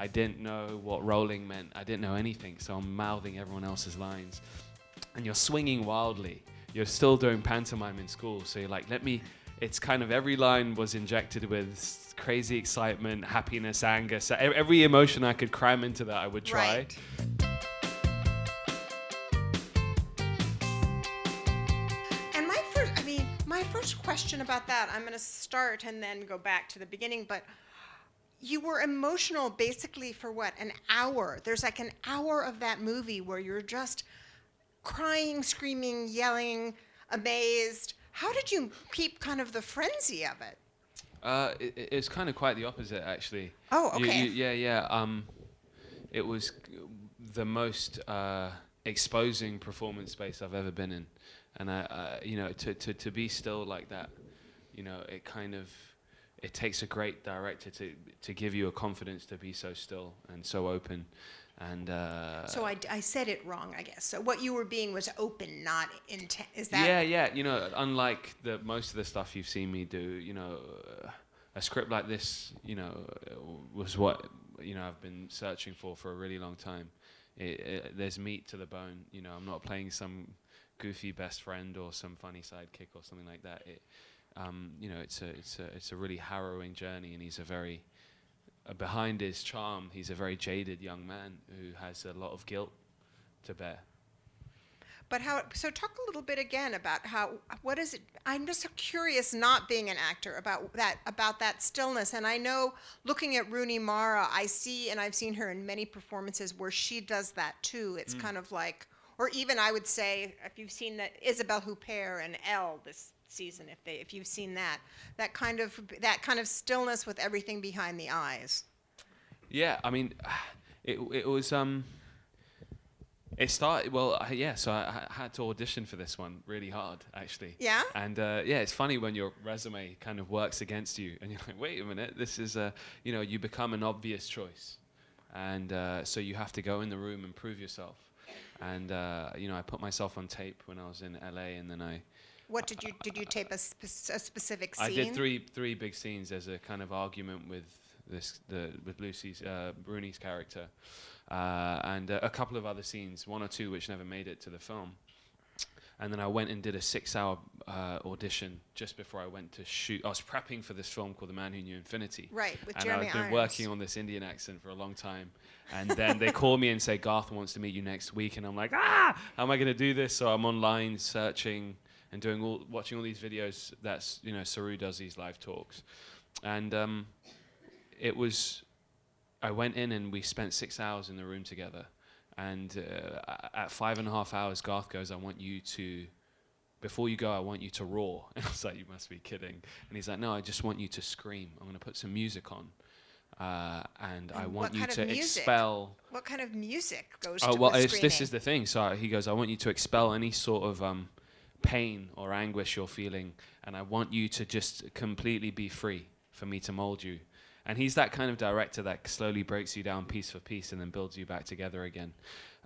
I didn't know what rolling meant. I didn't know anything, so I'm mouthing everyone else's lines. And you're swinging wildly. You're still doing pantomime in school, so you're like, it's kind of every line was injected with crazy excitement, happiness, anger. So every emotion I could cram into that, I would try. Right. And my first question about that, I'm going to start and then go back to the beginning, but you were emotional basically for what, an hour? There's like an hour of that movie where you're just crying, screaming, yelling, amazed. How did you keep kind of the frenzy of it? It's kind of quite the opposite, actually. Oh, okay. Yeah. It was the most exposing performance space I've ever been in, and to be still like that, it takes a great director to give you a confidence to be so still and so open. And so I said it wrong, I guess. So what you were being was open, not intent. Is that? Yeah. Unlike most of the stuff you've seen me do, a script like this, was what I've been searching for a really long time. There's meat to the bone. I'm not playing some goofy best friend or some funny sidekick or something like that. It's a really harrowing journey, and he's a very behind his charm, he's a very jaded young man who has a lot of guilt to bear. But so talk a little bit again about what is it? I'm just so curious, not being an actor, about that stillness. And I know, looking at Rooney Mara, I see, and I've seen her in many performances where she does that too. It's kind of like, or even I would say, if you've seen that Isabelle Huppert and Elle this season, if you've seen that kind of stillness with everything behind the eyes. Yeah, I mean, it was it started so I had to audition for this one really hard, actually. Yeah. And it's funny when your resume kind of works against you, and you're like, wait a minute, this is you become an obvious choice, and so you have to go in the room and prove yourself. And I put myself on tape when I was in LA, and then What did you tape a specific scene? I did three big scenes. There's a kind of argument with Lucy's Rooney's character, and a couple of other scenes, one or two which never made it to the film. And then I went and did a 6-hour audition just before I went to shoot. I was prepping for this film called The Man Who Knew Infinity. Right, with and Jeremy I've been Irons. working on this Indian accent for a long time. And then they call me and say, Garth wants to meet you next week. And I'm like, how am I going to do this? So I'm online searching and watching all these videos. That's, Saru does these live talks. And I went in and we spent 6 hours in the room together. And at 5.5 hours, Garth goes, before you go, I want you to roar. And I was like, you must be kidding. And he's like, no, I just want you to scream. I'm going to put some music on. And I want you to expel. What kind of music goes to this is the thing. So he goes, I want you to expel any sort of pain or anguish you're feeling. And I want you to just completely be free for me to mold you. And he's that kind of director that slowly breaks you down piece for piece and then builds you back together again.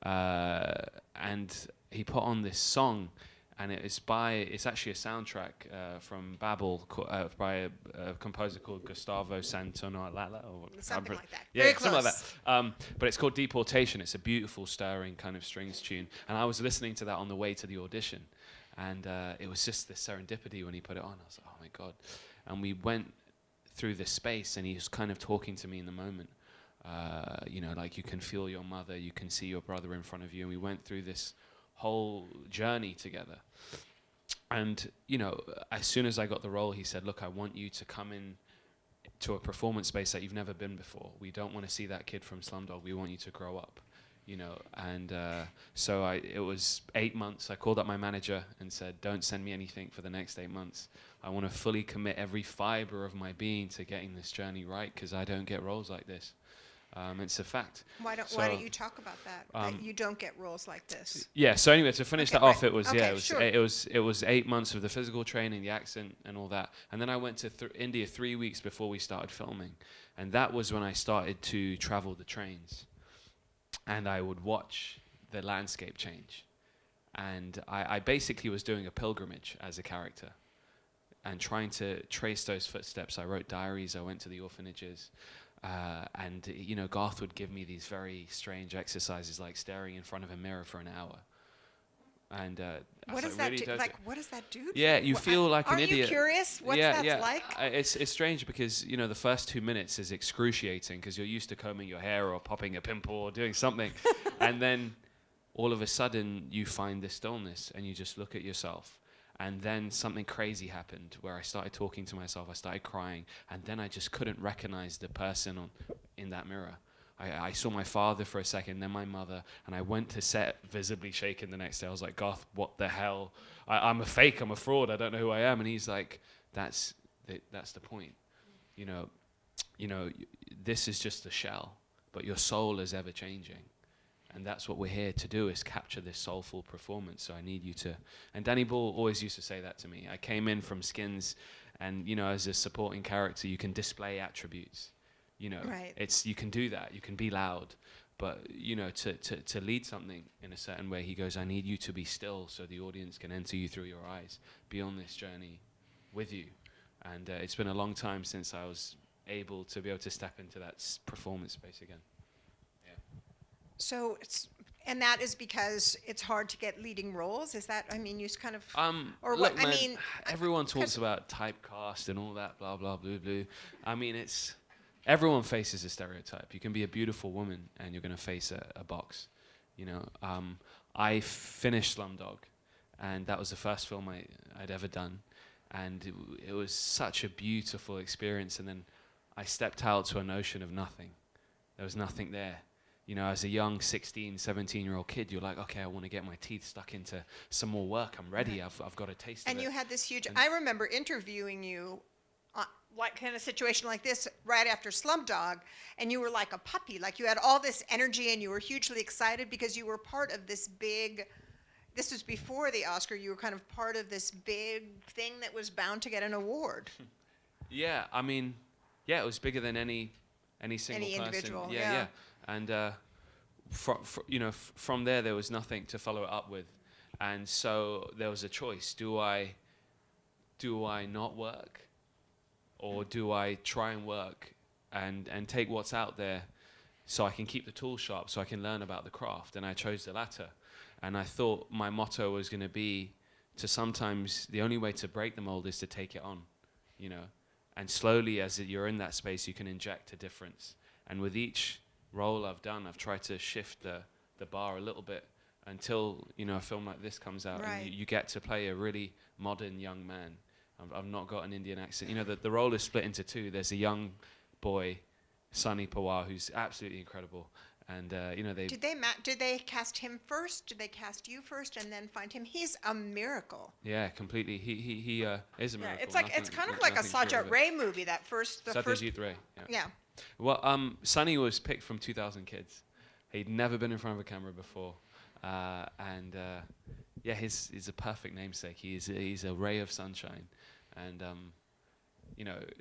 And he put on this song, and it's actually a soundtrack from Babel by a composer called Gustavo Santaolalla. Something like that. Yeah, Very close. something like that. But it's called Deportation. It's a beautiful, stirring kind of strings tune. And I was listening to that on the way to the audition. And it was just this serendipity when he put it on. I was like, oh my God. And we went through this space, and he was kind of talking to me in the moment. Like you can feel your mother, you can see your brother in front of you, and we went through this whole journey together. And, as soon as I got the role, he said, look, I want you to come in to a performance space that you've never been before. We don't want to see that kid from Slumdog. We want you to grow up, And so it was 8 months. I called up my manager and said, don't send me anything for the next 8 months. I want to fully commit every fiber of my being to getting this journey right, because I don't get roles like this. It's a fact. Why don't you talk about that you don't get roles like this? Yeah. So anyway, to finish that off, it was sure. it was 8 months of the physical training, the accent, and all that, and then I went to India 3 weeks before we started filming, and that was when I started to travel the trains, and I would watch the landscape change, and I basically was doing a pilgrimage as a character, and trying to trace those footsteps. I wrote diaries. I went to the orphanages. And Garth would give me these very strange exercises, like staring in front of a mirror for an hour. And What does that do? Like, what does that do? Yeah, you feel like an idiot. Aren't you curious what that's like? It's strange because the first 2 minutes is excruciating because you're used to combing your hair or popping a pimple or doing something, and then all of a sudden you find this stillness and you just look at yourself. And then something crazy happened where I started talking to myself, I started crying, and then I just couldn't recognize the person in that mirror. I saw my father for a second, then my mother, and I went to set visibly shaken the next day. I was like, Garth, what the hell? I'm a fake, I'm a fraud, I don't know who I am. And he's like, that's the point. This is just a shell, but your soul is ever changing. And that's what we're here to do, is capture this soulful performance. So I need you to... And Danny Ball always used to say that to me. I came in from Skins, and, as a supporting character, you can display attributes. Right. You can do that. You can be loud. But, to lead something in a certain way, he goes, I need you to be still so the audience can enter you through your eyes, be on this journey with you. And it's been a long time since I was able to be able to step into that performance space again. So and that is because it's hard to get leading roles. Is that? I mean, you kind of. Or look, what? man, I mean, everyone talks about typecast and all that, blah blah blue blue. I mean, everyone faces a stereotype. You can be a beautiful woman and you're going to face a box. I finished Slumdog, and that was the first film I'd ever done, and it was such a beautiful experience. And then I stepped out to an ocean of nothing. There was nothing there. As a young 16, 17-year-old kid, you're like, okay, I want to get my teeth stuck into some more work. I'm ready. I've got a taste of it. And you had this huge... I remember interviewing you, like kind of situation like this, right after Slumdog, and you were like a puppy. Like you had all this energy, and you were hugely excited because you were part of this big... This was before the Oscar. You were kind of part of this big thing that was bound to get an award. Yeah, I mean, it was bigger than any single person. Individual, yeah. And from there was nothing to follow it up with, and so there was a choice: do I not work, or do I try and work and take what's out there, so I can keep the tools sharp, so I can learn about the craft? And I chose the latter, and I thought my motto was going to be to sometimes the only way to break the mold is to take it on, and slowly as you're in that space, you can inject a difference. And with each role I've done, I've tried to shift the bar a little bit until a film like this comes out. Right. And you get to play a really modern young man. I've not got an Indian accent. The role is split into two. There's a young boy, Sunny Pawar, who's absolutely incredible, and they did they cast him first? Did they cast you first and then find him? He's a miracle. Yeah, completely. He is a miracle. It's kind of like a Satyajit Ray movie. Satyajit Ray. Yeah. Well, Sunny was picked from 2,000 kids. He'd never been in front of a camera before, he's a perfect namesake. He's a ray of sunshine, and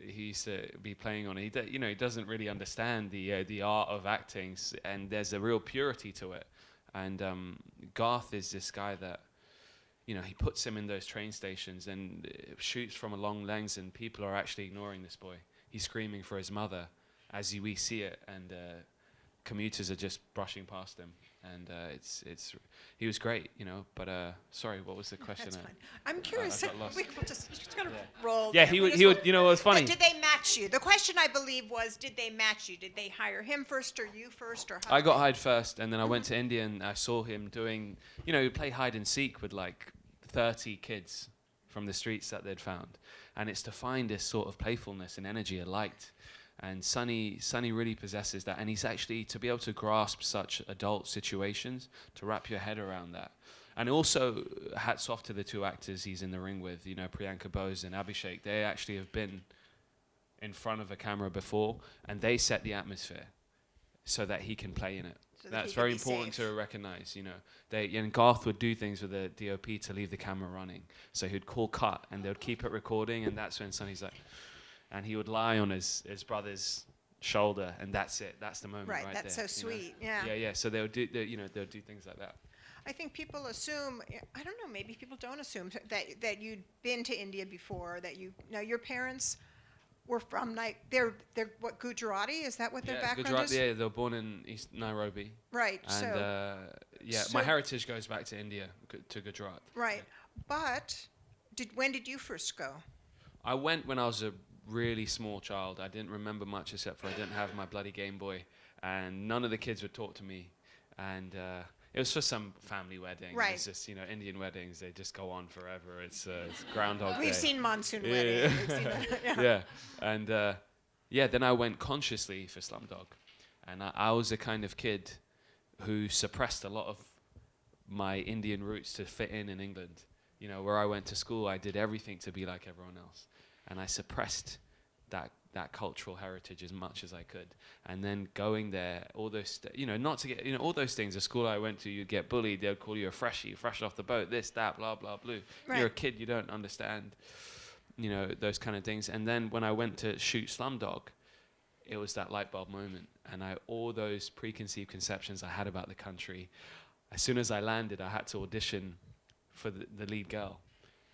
he used to be playing on it. He doesn't really understand the art of acting, and there's a real purity to it. And Garth is this guy that, he puts him in those train stations and shoots from a long lens, and people are actually ignoring this boy. He's screaming for his mother as we see it, and commuters are just brushing past him, and he was great, But sorry, what was the question? That's fine. I'm curious. We'll just kind of roll. Yeah, he would. It was funny. Did they match you? The question, I believe, was, did they match you? Did they hire him first, or you first, or how? I got hired first, and then I went to India, and I saw him doing. He play hide and seek with like 30 kids from the streets that they'd found, and it's to find this sort of playfulness and energy, a light. And Sunny really possesses that, and he's actually, to be able to grasp such adult situations, to wrap your head around that. And also, hats off to the two actors he's in the ring with, Priyanka Bose and Abhishek. They actually have been in front of a camera before, and they set the atmosphere so that he can play in it. So that's very important to recognize, and Garth would do things with the DOP to leave the camera running. So he'd call cut, and they would keep it recording, and that's when Sunny's like... And he would lie on his brother's shoulder, and that's it. That's the moment right there. Right, that's so sweet, yeah. Yeah. So they'll do things like that. I think people assume, I don't know, maybe people don't assume that you'd been to India before, that your parents were from they're what, Gujarati? Is that what their background Gujarat. is? Yeah, they were born in East Nairobi. Right. And So my heritage goes back to India, to Gujarat. right. But when did you first go? I went when I was a really small child. I didn't remember much except for I didn't have my bloody Game Boy, and none of the kids would talk to me. And it was just some family wedding. Right. It's just, Indian weddings, they just go on forever. It's Groundhog Day. We've seen monsoon weddings. We've seen that, Yeah. And then I went consciously for Slumdog. And I was the kind of kid who suppressed a lot of my Indian roots to fit in England. Where I went to school, I did everything to be like everyone else. And I suppressed that cultural heritage as much as I could. And then going there, all those, not to get, all those things. The school I went to, you'd get bullied. They'd call you a freshie, fresh off the boat, this, that, blah, blah, blue. Right. You're a kid, you don't understand, those kind of things. And then when I went to shoot Slumdog, it was that light bulb moment. And all those preconceived conceptions I had about the country, as soon as I landed, I had to audition for the lead girl.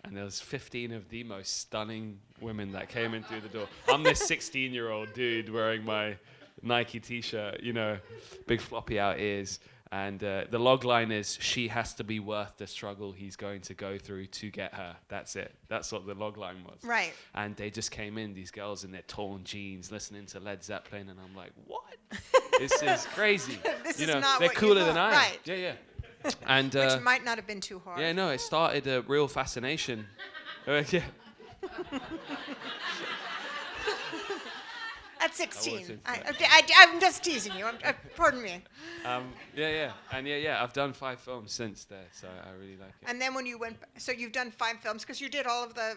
And there was 15 of the most stunning women that came in through the door. I'm this 16-year-old dude wearing my Nike T-shirt, big floppy out ears. And the log line is, she has to be worth the struggle he's going to go through to get her. That's it. That's what the log line was. Right. And they just came in, these girls in their torn jeans, listening to Led Zeppelin. And I'm like, what? This is crazy. This is not they're what you cooler than thought. I am. Right. Yeah. And Which might not have been too hard. yeah, no, it started a real fascination. Yeah. At 16. into I'm just teasing you. Pardon me. Yeah. And I've done 5 films since there, so I really like it. And then when you went, so you've done 5 films because you did all of the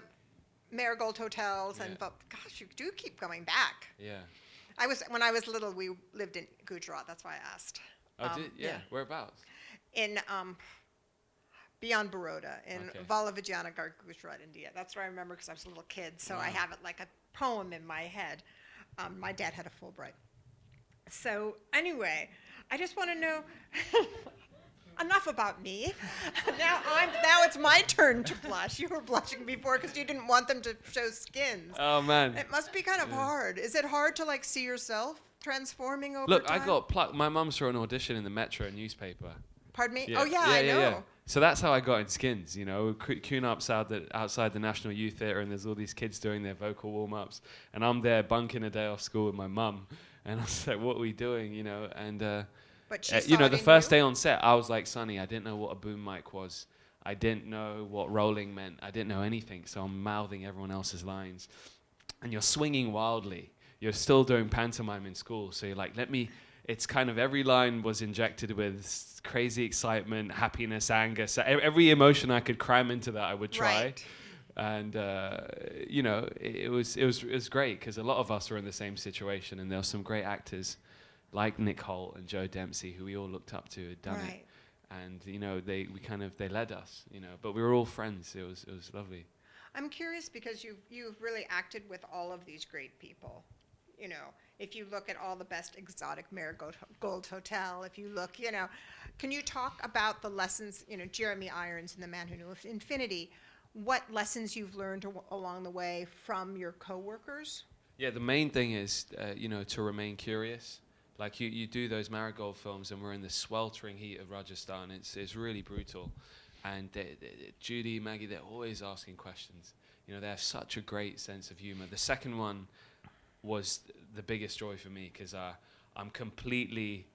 Marigold hotels, but gosh, you do keep going back. Yeah. When I was little, we lived in Gujarat. That's why I asked. Oh, yeah. Whereabouts? In beyond Baroda, in Okay. Valavijanagar, Gujarat, India. That's what I remember because I was a little kid, so I have it like a poem in my head. My dad had a Fulbright. So anyway, I just want to know. Enough about me. Now it's my turn to blush. You were blushing before because you didn't want them to show skins. Oh man. It must be kind of hard. Is it hard to see yourself transforming over Look, time? I got plucked. My mum saw an audition in the Metro newspaper. Pardon me? Yeah. Oh yeah, I know. Yeah. So that's how I got in Skins, queuing up outside the National Youth Theatre, and there's all these kids doing their vocal warm-ups, and I'm there bunking a day off school with my mum, and I was like, what are we doing, And But she saw it the in first you? day on set, I was like Sonny, I didn't know what a boom mic was. I didn't know what rolling meant. I didn't know anything, so I'm mouthing everyone else's lines, and you're swinging wildly. You're still doing pantomime in school, so you're like, it's kind of every line was injected with crazy excitement, happiness, anger. So every emotion I could cram into that, I would try. Right. And it was great because a lot of us were in the same situation, and there were some great actors like Nick Holt and Joe Dempsey who we all looked up to had done it. And they led us, but we were all friends. It was lovely. I'm curious because you've really acted with all of these great people. If you look at all the best exotic Marigold Hotel, if you look, can you talk about the lessons, Jeremy Irons and The Man Who Knew Infinity, what lessons you've learned along the way from your coworkers? Yeah, the main thing is, to remain curious. Like you do those Marigold films, and we're in the sweltering heat of Rajasthan. It's really brutal, and Judy, Maggie, they're always asking questions. They have such a great sense of humor. The second one was the biggest joy for me because I'm completely.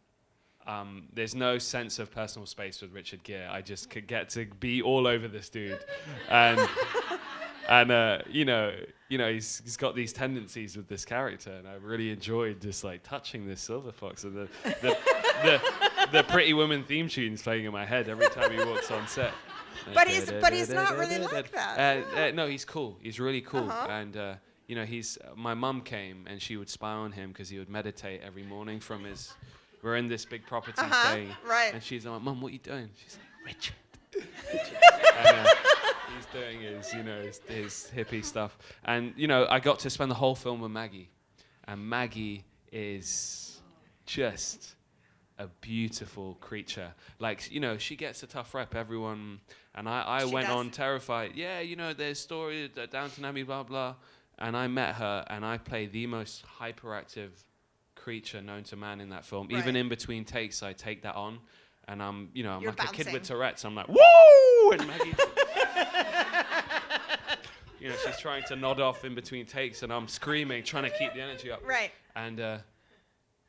There's no sense of personal space with Richard Gere. I just could get to be all over this dude, and he's got these tendencies with this character, and I really enjoyed just touching this silver fox, and the Pretty Woman theme tune's playing in my head every time he walks on set. But he's not really like that. No, he's cool. He's really cool, Uh-huh. and my mum came and she would spy on him because he would meditate every morning from his. We're in this big property staying, right. and she's like, "Mum, what are you doing?" She's like, "Richard." And, he's doing his hippie stuff, and I got to spend the whole film with Maggie, and Maggie is just a beautiful creature. She gets a tough rep. Everyone, and I went does. on terrified. Yeah, there's story Downton Abbey, blah blah. I met her, and I play the most hyperactive creature known to man in that film. Right. Even in between takes, I take that on, and I'm You're like a kid bouncing. with Tourette's. I'm like, woo! And Maggie, she's trying to nod off in between takes, and I'm screaming, trying to keep the energy up. Right. And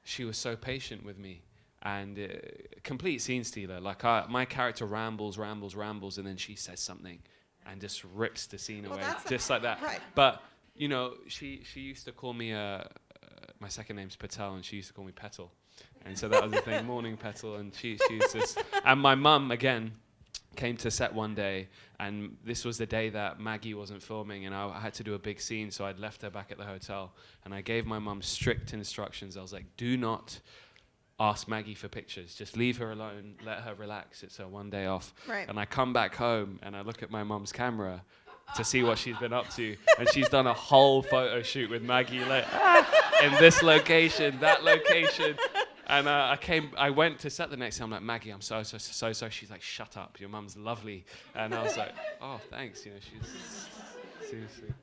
she was so patient with me, and complete scene stealer. Like my character rambles, and then she says something, and just rips the scene away, just like that. Right. But she used to call me my second name's Patel, and she used to call me Petal, and so that was the thing. Morning Petal, and she's just. And my mum again came to set one day, and this was the day that Maggie wasn't filming, and I had to do a big scene, so I'd left her back at the hotel, and I gave my mum strict instructions. I was like, do not ask Maggie for pictures. Just leave her alone, let her relax. It's her one day off. Right. And I come back home, and I look at my mum's camera to see what she's been up to, and she's done a whole photo shoot with Maggie, like, in this location, that location. And I went to set the next day. I'm like, Maggie, I'm so sorry. She's like, shut up, your mum's lovely. And I was like, oh, thanks. She's seriously.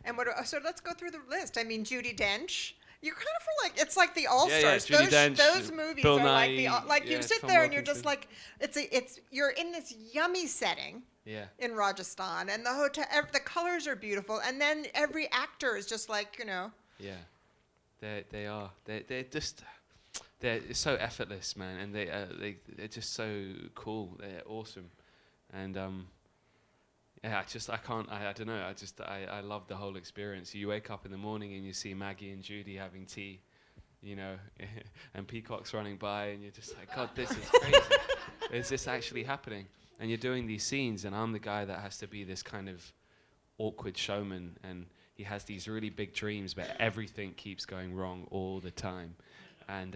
And so let's go through the list. I mean, Judi Dench. You kind of feel like it's like the All Stars. Yeah, Judi Dench, those movies Bill are Nye, like you sit Tom there and you're Wilkinson. just like it's you're in this yummy setting. Yeah. In Rajasthan, and the hotel, the colors are beautiful, and then every actor is just like Yeah, they are. They're just. They're so effortless, man, and they're just so cool. They're awesome, and yeah, I don't know. I love the whole experience. You wake up in the morning and you see Maggie and Judy having tea, and peacocks running by, and you're just like, God, this is crazy. Is this actually happening? And you're doing these scenes, and I'm the guy that has to be this kind of awkward showman, and he has these really big dreams, but everything keeps going wrong all the time. And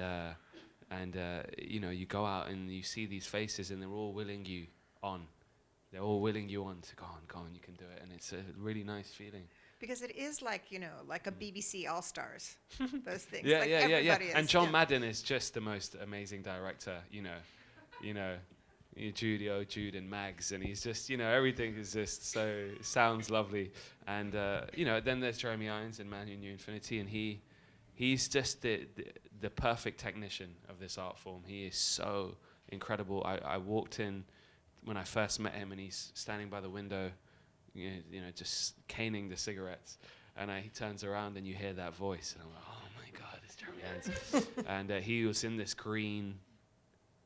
you go out and you see these faces, and they're all willing you on. They're all willing you on to go on, you can do it. And it's a really nice feeling. Because it is like, like a BBC All Stars, those things. Yeah. Is, and John Madden is just the most amazing director, Jude and Mags, and he's just, everything is just so, sounds lovely. And, then there's Jeremy Irons in Man Who Knew Infinity, and he's just the perfect technician of this art form. He is so incredible. I walked in when I first met him, and he's standing by the window, just caning the cigarettes. And he turns around, and you hear that voice, and I'm like, oh my God, it's Jeremy Irons. And he was in this green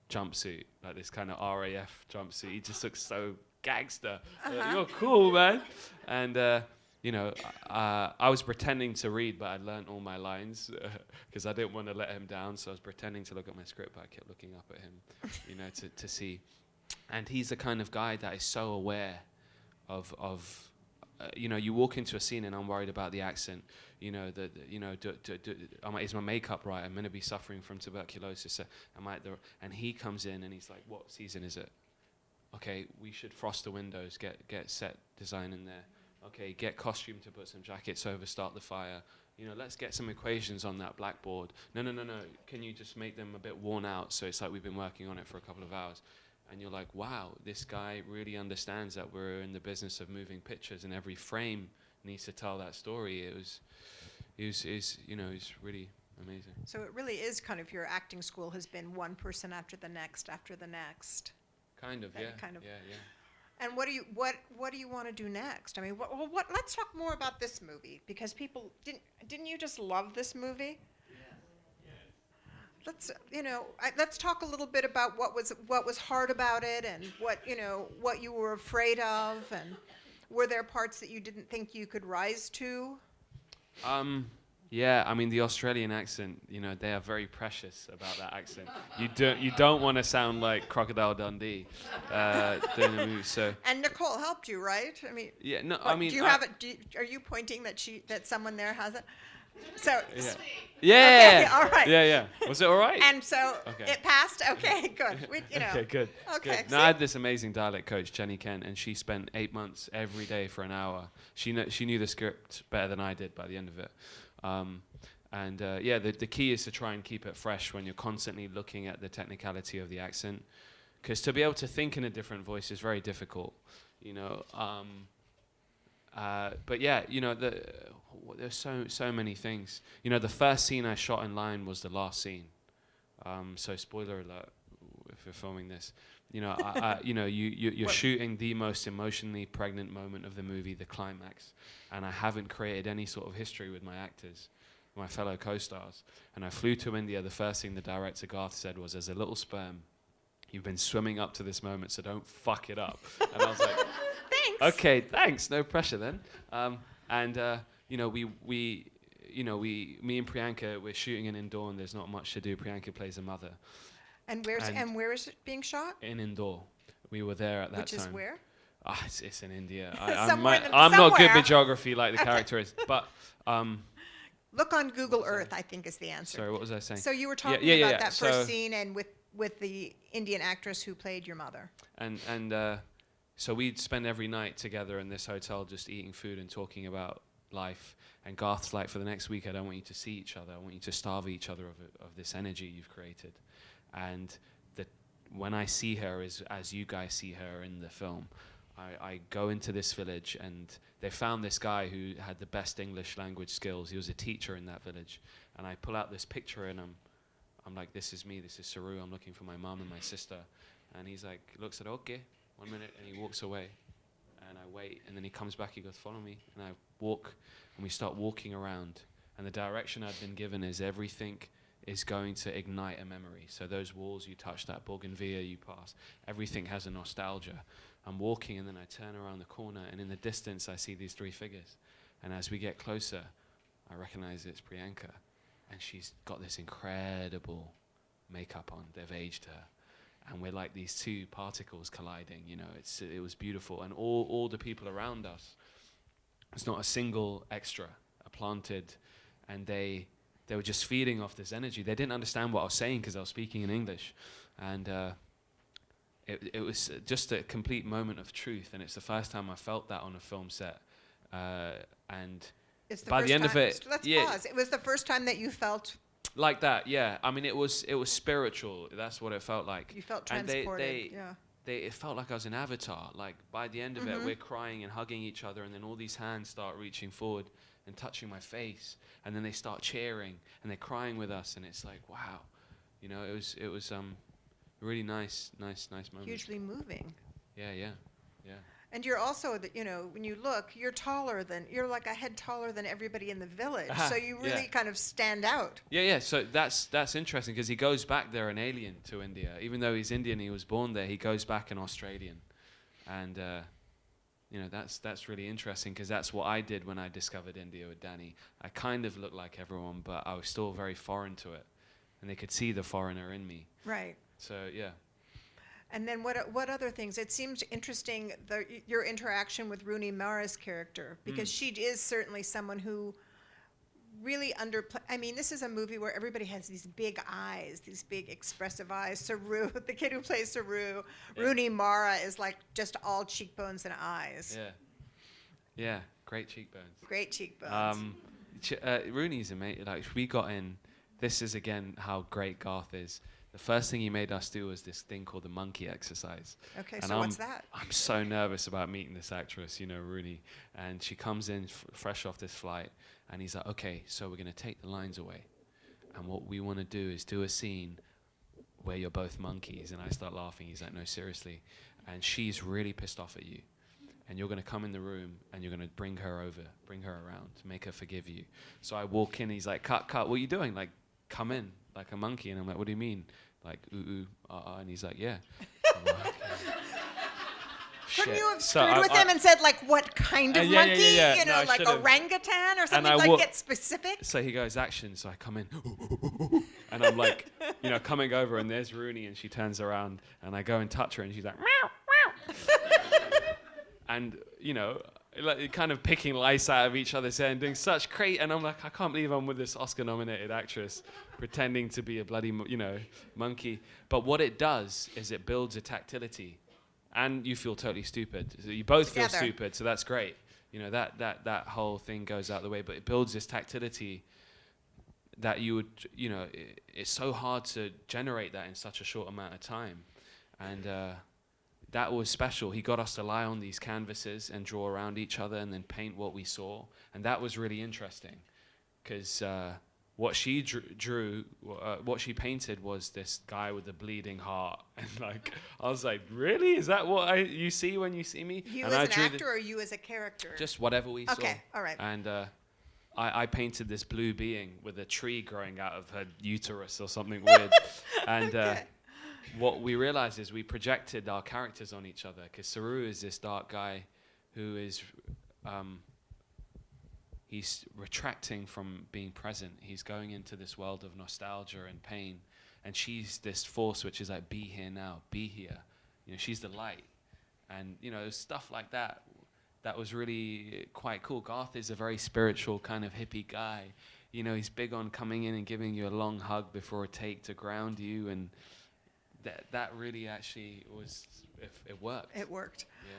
jumpsuit, like this kind of RAF jumpsuit. He just looks so gangster. You're cool, man. And I was pretending to read, but I learned all my lines because I didn't want to let him down. So I was pretending to look at my script, but I kept looking up at him, to see. And he's the kind of guy that is so aware of you walk into a scene and I'm worried about the accent. Is my makeup right? I'm going to be suffering from tuberculosis. And he comes in and he's like, what season is it? Okay, we should frost the windows, get set design in there. Okay, get costume to put some jackets over, start the fire. Let's get some equations on that blackboard. No. Can you just make them a bit worn out so it's like we've been working on it for a couple of hours? And you're like, wow, this guy really understands that we're in the business of moving pictures, and every frame needs to tell that story. He's really amazing. So it really is kind of your acting school has been one person after the next. Kind of, yeah. And what do you want to do next? I mean, let's talk more about this movie, because people didn't you just love this movie? Let's talk a little bit about what was hard about it, and what you were afraid of, and were there parts that you didn't think you could rise to? Yeah, I mean the Australian accent, they are very precious about that accent. You don't want to sound like Crocodile Dundee doing the movie. So. And Nicole helped you, right? I mean. Yeah, no, I mean. Do you have it? Are you pointing that someone there has it? So. Yeah. Okay, all right. Yeah. Was it all right? And so it passed. Okay, good. Okay, good. Okay. Good. Now I had this amazing dialect coach, Jenny Kent, and she spent 8 months every day for an hour. She knew the script better than I did by the end of it. The key is to try and keep it fresh when you're constantly looking at the technicality of the accent, because to be able to think in a different voice is very difficult, But yeah, there's so many things. The first scene I shot in Lion was the last scene. So spoiler alert, if you're filming this, you're shooting the most emotionally pregnant moment of the movie, the climax, and I haven't created any sort of history with my actors, my fellow co-stars. And I flew to India. The first thing the director Garth said was, "There's a little sperm. You've been swimming up to this moment, so don't fuck it up." And I was like, Thanks. "Okay, thanks. No pressure then." Me and Priyanka, we're shooting in Indore, and there's not much to do. Priyanka plays a mother. And where is it being shot? In Indore. We were there at that time. Which is where? It's in India. I'm not good with geography like the character is. But look on Google Earth, I think is the answer. sorry, what was I saying? So you were talking about that first scene and with the Indian actress who played your mother. So we'd spend every night together in this hotel just eating food and talking about life. And Garth's like, for the next week, I don't want you to see each other. I want you to starve each other of this energy you've created. And when I see her, as you guys see her in the film, I go into this village, and they found this guy who had the best English language skills. He was a teacher in that village. And I pull out this picture, and I'm like, this is me, this is Saru. I'm looking for my mom and my sister. And he's like, looks at, okay, 1 minute, and he walks away. And I wait, and then he comes back, he goes, follow me. And I walk, and we start walking around. And the direction I've been given is everything is going to ignite a memory. So those walls you touch, that bougainvillea you pass, everything has a nostalgia. I'm walking, and then I turn around the corner, and in the distance I see these 3 figures. And as we get closer, I recognize it's Priyanka. And she's got this incredible makeup on. They've aged her. And we're like these 2 particles colliding, it was beautiful. And all the people around us, it's not a single extra, planted, and they were just feeding off this energy. They didn't understand what I was saying because I was speaking in English. And it was just a complete moment of truth. And it's the first time I felt that on a film set. And by the end of it, let's pause. It was the first time that you felt like that, yeah. I mean, it was spiritual. That's what it felt like. You felt transported. It felt like I was an avatar. Like by the end of it, we're crying and hugging each other, and then all these hands start reaching forward and touching my face, and then they start cheering and they're crying with us, and it's like, wow, it was a really nice moment. Hugely moving. Yeah. And you're also, when you look, you're like a head taller than everybody in the village. So you really kind of stand out. Yeah. So that's interesting because he goes back there an alien to India. Even though he's Indian, he was born there, he goes back an Australian. And, that's really interesting because that's what I did when I discovered India with Danny. I kind of looked like everyone, but I was still very foreign to it. And they could see the foreigner in me. Right. So, yeah. And then what other things? It seems interesting, your interaction with Rooney Mara's character, because she is certainly someone who really this is a movie where everybody has these big eyes, these big expressive eyes. Saru, the kid who plays Saru, Rooney Mara is like just all cheekbones and eyes. Yeah, great cheekbones. Great cheekbones. Rooney's amazing. Like, we got in, this is again how great Garth is. The first thing he made us do was this thing called the monkey exercise. Okay, and so what's that? I'm so nervous about meeting this actress, Rooney. And she comes in fresh off this flight, and he's like, okay, so we're going to take the lines away. And what we want to do is do a scene where you're both monkeys. And I start laughing. He's like, no, seriously. And she's really pissed off at you. And you're going to come in the room, and you're going to bring her around, make her forgive you. So I walk in, he's like, cut, what are you doing? Like, come in. Like a monkey, and I'm like, what do you mean? Like, ooh, and he's like, yeah. Like, okay. Couldn't you have screwed with him and said, like, what kind of monkey? Yeah. No, like orangutan or something, get specific? So he goes, action, so I come in, and I'm like, coming over, and there's Rooney, and she turns around, and I go and touch her, and she's like, meow, meow. And, like kind of picking lice out of each other's hair and doing such great, and I'm like, I can't believe I'm with this Oscar-nominated actress pretending to be a bloody, monkey. But what it does is it builds a tactility, and you feel totally stupid. So you both feel stupid, so that's great. That whole thing goes out the way, but it builds this tactility that you would, it's so hard to generate that in such a short amount of time, and that was special. He got us to lie on these canvases and draw around each other and then paint what we saw. And that was really interesting because what she what she painted was this guy with a bleeding heart. And like, I was like, really? Is that what you see when you see me? You and as an actor or you as a character? Just whatever we saw. Okay, all right. And I painted this blue being with a tree growing out of her uterus or something weird. And Okay. what we realized is we projected our characters on each other because Saru is this dark guy who is he's retracting from being present. He's going into this world of nostalgia and pain, and she's this force which is like, be here now, be here. You know, she's the light, and you know, stuff like that. That was really quite cool. Garth is a very spiritual kind of hippie guy. You know, he's big on coming in and giving you a long hug before a take to ground you, and that really actually was, it worked. It worked. Yeah.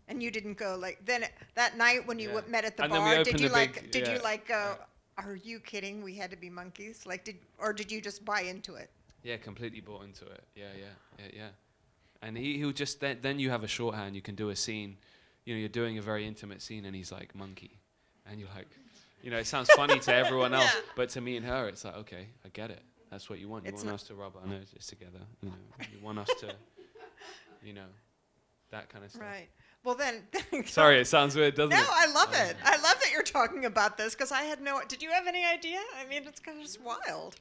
And you didn't go like then that night when you met at the And then we bar. opened Did you the like? big- Did yeah. you like go? Are you kidding? We had to be monkeys. Like did you just buy into it? Yeah, completely bought into it. Yeah. And he would just then you have a shorthand. You can do a scene. You know, you're doing a very intimate scene, and he's like monkey, and you're like, you know, it sounds funny to everyone else, Yeah. but to me and her, it's like, okay, I get it. That's what you want. You It's want not- us to rub our noses together. You know, you want us to, you know, that kind of stuff. Right. Well then. Sorry, it sounds weird, doesn't No, it? I love it. I love that you're talking about this because I had no. Did you have any idea? I mean, it's kind of just wild.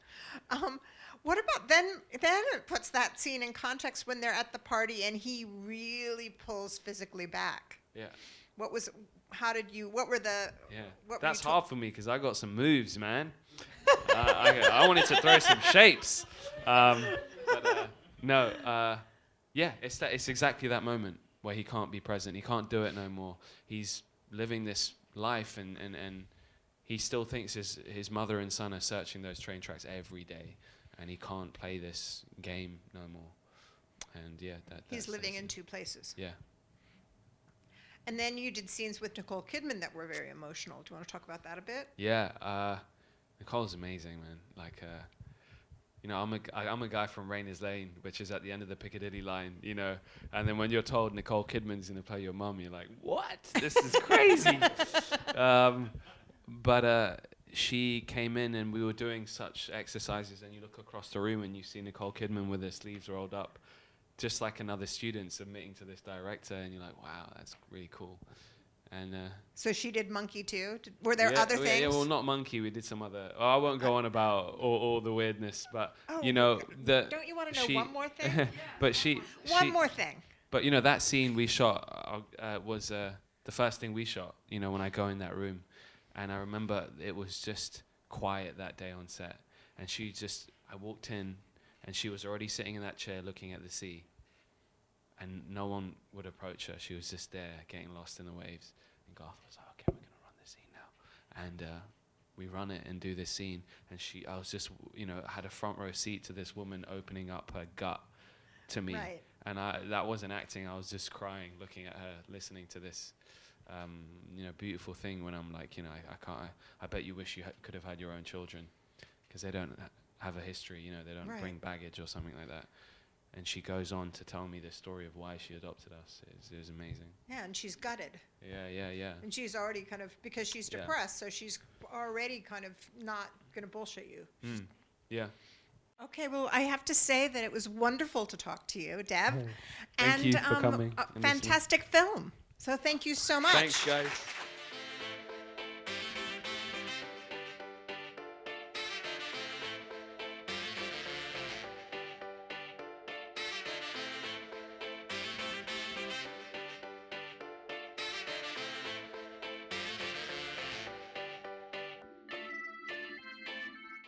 What about then? Then it puts that scene in context when they're at the party and he really pulls physically back. Yeah. What was? How did you? What were the? Yeah. What were That's you hard for me because I got some moves, man. I wanted to throw some shapes. Yeah, it's exactly that moment where he can't be present. He can't do it no more. He's living this life and he still thinks his mother and son are searching those train tracks every day, and he can't play this game no more. And yeah, He's living in two places. Yeah. And then you did scenes with Nicole Kidman that were very emotional. Do you want to talk about that a bit? Yeah, Nicole's amazing, man. Like, you know, I'm a guy from Rayners Lane, which is at the end of the Piccadilly line, you know. And then when you're told Nicole Kidman's gonna play your mum, you're like, what? This is crazy. But she came in and we were doing such exercises, and you look across the room and you see Nicole Kidman with her sleeves rolled up, just like another student submitting to this director, and you're like, wow, that's really cool. And So she did Monkey too. Were there other things? Yeah, well, not Monkey. We did some other. I won't go on about all the weirdness, but Oh, you know, don't you want to know one more thing? But One more thing. But you know, that scene we shot was the first thing we shot. You know, when I go in that room, and I remember it was just quiet that day on set, and I walked in, and she was already sitting in that chair looking at the sea. And no one would approach her. She was just there, getting lost in the waves. And Garth was like, okay, we're going to run this scene now. And we run it and do this scene. And I was just, you know, had a front row seat to this woman opening up her gut to me. Right. And that wasn't acting. I was just crying, looking at her, listening to this, you know, beautiful thing when I'm like, you know, I bet you wish you could have had your own children. Because they don't have a history, you know, they don't Right. bring baggage or something like that. And she goes on to tell me the story of why she adopted us. It was amazing. Yeah, and she's gutted. Yeah. And she's already kind of, because she's Yeah. depressed, so she's already kind of not going to bullshit you. Yeah. Okay, well, I have to say that it was wonderful to talk to you, Deb. Thank you for coming A and listening. fantastic film. So thank you so much. Thanks, guys.